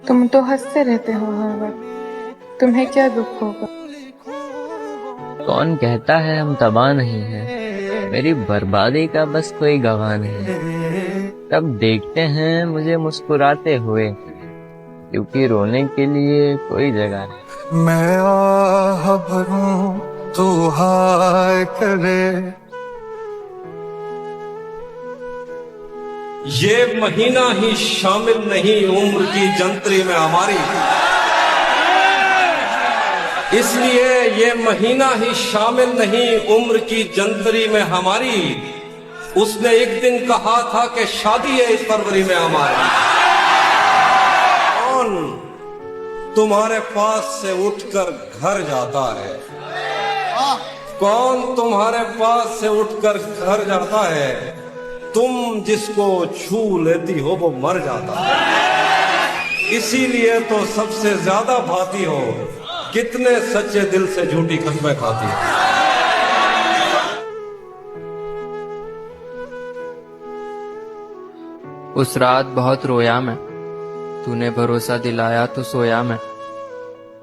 तुम तो हंसते रहते हो हर वक्त, तुम्हें क्या दुख होगा? कौन कहता है हम तबाह नहीं हैं? मेरी बर्बादी का बस कोई गवाह नहीं है। तब देखते हैं मुझे मुस्कुराते हुए, क्योंकि रोने के लिए कोई जगह नहीं। मैं आह भरूं तो हाय करे। ये महीना ही शामिल नहीं उम्र की जंतरी में हमारी, इसलिए ये महीना ही शामिल नहीं उम्र की जंतरी में हमारी। उसने एक दिन कहा था कि शादी है इस फरवरी में हमारी। कौन तुम्हारे पास से उठकर घर जाता है? कौन तुम्हारे पास से उठकर घर जाता है? तुम जिसको छू लेती हो वो मर जाता है। इसीलिए तो सबसे ज्यादा भाती हो, कितने सच्चे दिल से झूठी कसमें खाती हो। उस रात बहुत रोया मैं, तूने भरोसा दिलाया तो सोया मैं।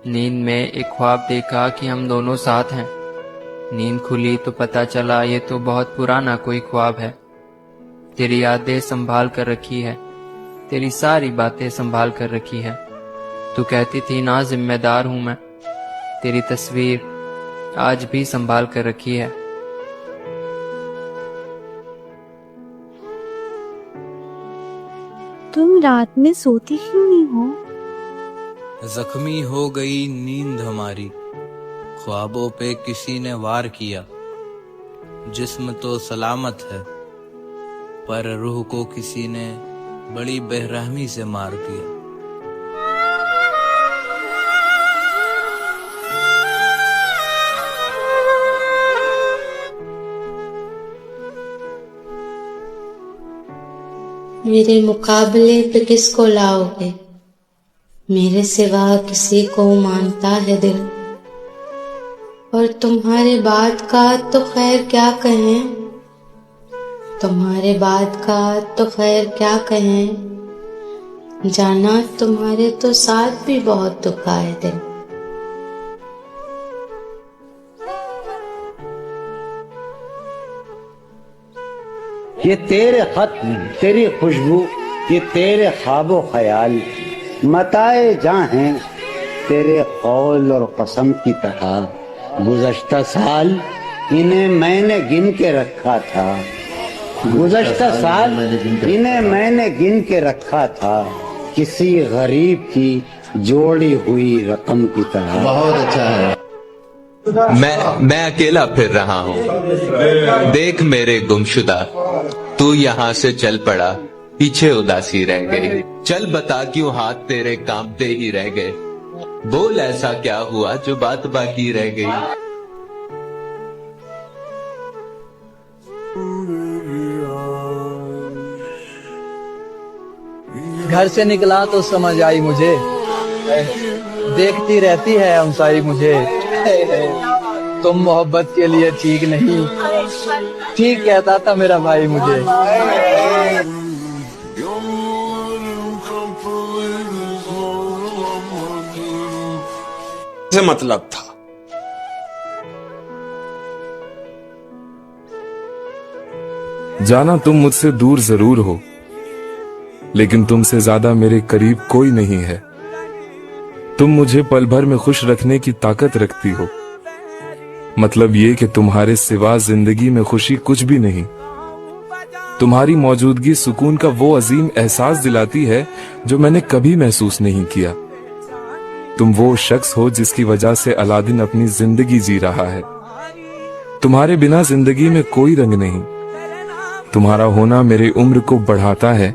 नींद में एक ख्वाब देखा कि हम दोनों साथ हैं। नींद खुली तो पता चला ये तो बहुत पुराना कोई ख्वाब है। तेरी यादें संभाल कर रखी है, तेरी सारी बातें संभाल कर रखी है। तू कहती थी ना जिम्मेदार हूं मैं, तेरी तस्वीर आज भी संभाल कर रखी है। तुम रात में सोती क्यों नहीं हो? जख्मी हो गई नींद हमारी, ख्वाबों पे किसी ने वार किया। जिस्म तो सलामत है, पर रूह को किसी ने बड़ी बेरहमी से मार दिया। मेरे मुकाबले पे किसको लाओगे? मेरे सिवा किसी को मानता है दिल। और तुम्हारे बाद का तो खैर क्या कहें, तुम्हारे बाद का तो खैर क्या कहें। जाना तुम्हारे तो साथ भी बहुत दुखा है दिल। ये तेरे खत, तेरी खुशबू, ये तेरे ख्वाबो ख्याल मताए जहाँ हैं तेरे कौल और कसम की तरह। गुज़श्ता साल इन्हें मैंने गिन के रखा था, गुज़श्ता साल इन्हें मैंने गिन के रखा था, किसी गरीब की जोड़ी हुई रकम की तरह। बहुत अच्छा है। मैं अकेला फिर रहा हूँ, देख मेरे गुमशुदा। तू यहाँ से चल पड़ा, पीछे उदासी रह गई। चल बता क्यों हाथ तेरे कांपते ही रह गए। बोल ऐसा क्या हुआ जो बात बाकी रह गई। घर से निकला तो समझ आई मुझे, देखती रहती है हमसाई मुझे। तुम मोहब्बत के लिए ठीक नहीं, ठीक कहता था मेरा भाई मुझे। से मतलब था। जाना तुम मुझसे दूर जरूर हो, लेकिन तुमसे ज्यादा मेरे करीब कोई नहीं है। तुम मुझे पल भर में खुश रखने की ताकत रखती हो। मतलब ये कि तुम्हारे सिवा जिंदगी में खुशी कुछ भी नहीं। तुम्हारी मौजूदगी सुकून का वो अजीम एहसास दिलाती है जो मैंने कभी महसूस नहीं किया। तुम वो शख्स हो जिसकी वजह से अलादीन अपनी जिंदगी जी रहा है। तुम्हारे बिना जिंदगी में कोई रंग नहीं। तुम्हारा होना मेरी उम्र को बढ़ाता है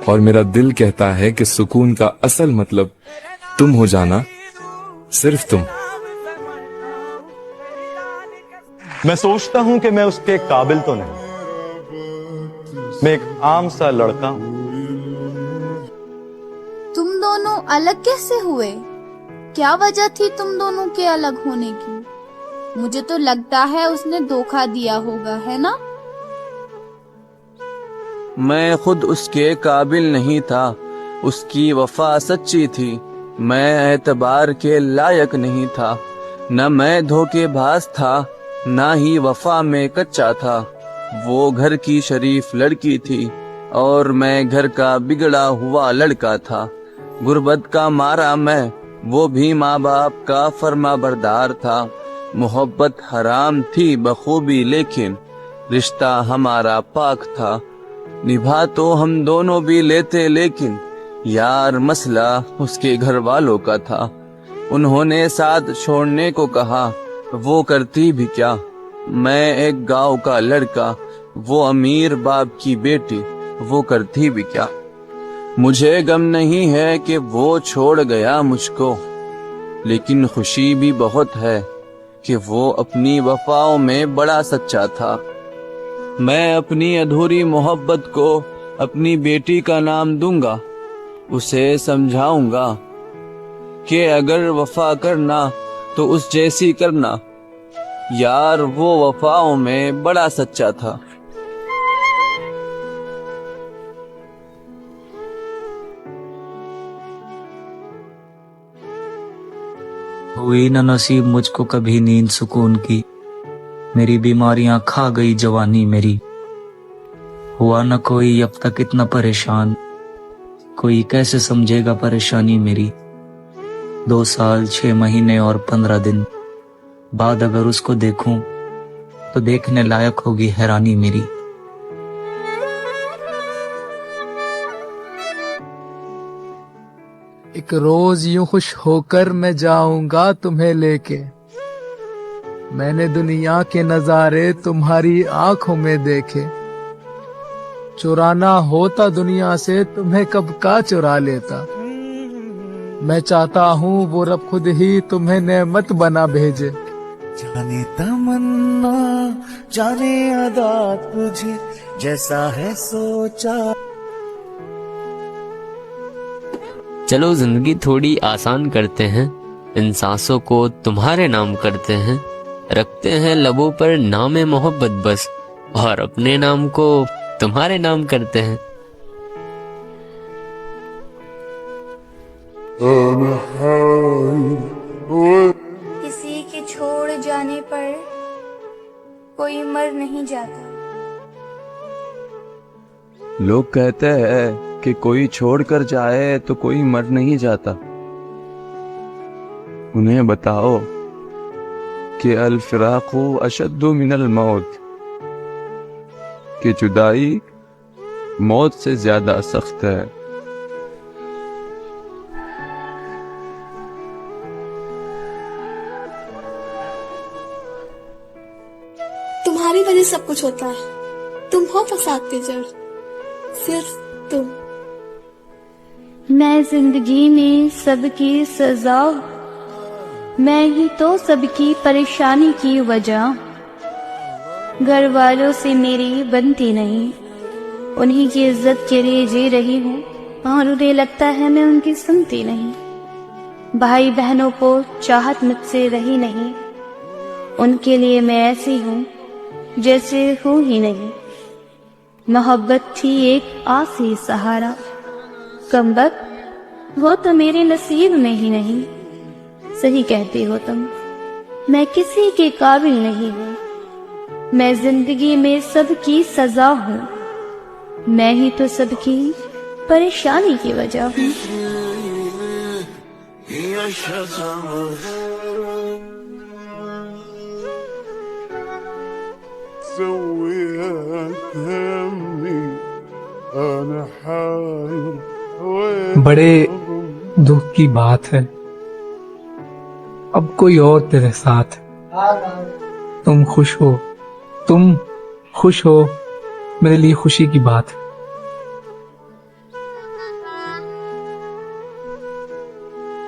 और मेरा दिल कहता है कि सुकून का असल मतलब तुम हो जाना, सिर्फ तुम। मैं सोचता हूं कि मैं उसके काबिल तो नहीं, मैं एक आम सा लड़का हूं। तुम दोनों अलग कैसे हुए? क्या वजह थी तुम दोनों के अलग होने की? मुझे तो लगता है उसने धोखा दिया होगा, है ना? मैं खुद उसके काबिल नहीं था, उसकी वफा सच्ची थी, मैं एतबार के लायक नहीं था। न मैं धोखेबाज था, ना ही वफा में कच्चा था। वो घर की शरीफ लड़की थी और मैं घर का बिगड़ा हुआ लड़का था। गुर्बत का मारा मैं, वो भी माँ बाप का फर्मा बरदार था। मोहब्बत हराम थी बखूबी, लेकिन रिश्ता हमारा पाक था। निभा तो हम दोनों भी लेते, लेकिन यार मसला उसके घर वालों का था। उन्होंने साथ छोड़ने को कहा, वो करती भी क्या। मैं एक गांव का लड़का, वो अमीर बाप की बेटी, वो करती भी क्या। मुझे गम नहीं है कि वो छोड़ गया मुझको, लेकिन खुशी भी बहुत है कि वो अपनी वफाओं में बड़ा सच्चा था। मैं अपनी अधूरी मोहब्बत को अपनी बेटी का नाम दूंगा। उसे समझाऊंगा कि अगर वफा करना तो उस जैसी करना। यार वो वफाओं में बड़ा सच्चा था। हुई न नसीब मुझको कभी नींद सुकून की, मेरी बीमारियां खा गई जवानी मेरी। हुआ न कोई अब तक इतना परेशान, कोई कैसे समझेगा परेशानी मेरी। 2 साल 6 महीने और 15 दिन बाद अगर उसको देखूं तो देखने लायक होगी हैरानी मेरी। एक रोज यूं खुश होकर मैं जाऊंगा तुम्हें लेके, मैंने दुनिया के नजारे तुम्हारी आंखों में देखे। चुराना होता दुनिया से तुम्हें कब का चुरा लेता। मैं चाहता हूँ वो रब खुद ही तुम्हें नेमत बना भेजे। जाने तमन्ना जाने अदा तुझे जैसा है सोचा। चलो जिंदगी थोड़ी आसान करते हैं, इन सांसों को तुम्हारे नाम करते हैं। रखते हैं लबों पर नामे मोहब्बत बस, और अपने नाम को तुम्हारे नाम करते हैं। किसी के छोड़ जाने पर कोई मर नहीं जाता। लोग कहते हैं कि कोई छोड़कर जाए तो कोई मर नहीं जाता। उन्हें बताओ कि अल फिराक़ु अशद्दु मिनल मौत, कि जुदाई मौत से ज्यादा सख्त है। तुम्हारी वजह सब कुछ होता है, तुम हो फसाद के जड़, सिर्फ तुम। मैं जिंदगी में सबकी सजा, मैं ही तो सबकी परेशानी की वजह। घर वालों से मेरी बनती नहीं, उन्हीं की इज्जत के लिए जी रही हूँ, और उन्हें लगता है मैं उनकी सुनती नहीं। भाई बहनों को चाहत मुझसे रही नहीं, उनके लिए मैं ऐसी हूँ जैसे हूँ ही नहीं। मोहब्बत थी एक आसी सहारा, कमबख्त वो तो मेरे नसीब में ही नहीं। सही कहती हो तुम, मैं किसी के काबिल नहीं हूँ। मैं जिंदगी में सबकी सजा हूँ, मैं ही तो सबकी परेशानी की वजह हूँ। बड़े दुख की बात है, अब कोई और तेरे साथ है। तुम खुश हो, तुम खुश हो, मेरे लिए खुशी की बात है।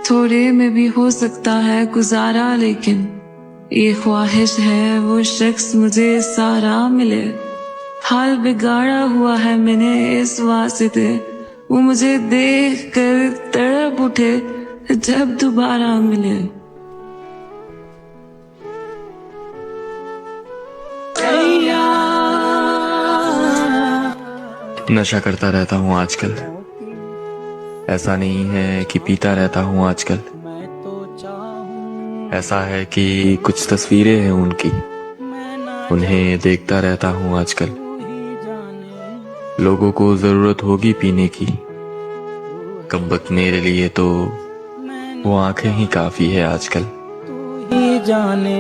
थोड़े में भी हो सकता है गुजारा, लेकिन ये ख्वाहिश है वो शख्स मुझे सारा मिले। हाल बिगाड़ा हुआ है मैंने इस वास्ते, वो मुझे देख कर तड़प उठे जब दोबारा मिले। नशा करता रहता हूँ आजकल, ऐसा नहीं है कि पीता रहता हूँ आजकल, ऐसा है कि कुछ तस्वीरें हैं उनकी, उन्हें देखता रहता हूँ आजकल। लोगों को जरूरत होगी पीने की, कब वक्त मेरे लिए तो वो आंखें ही काफी है आजकल। जाने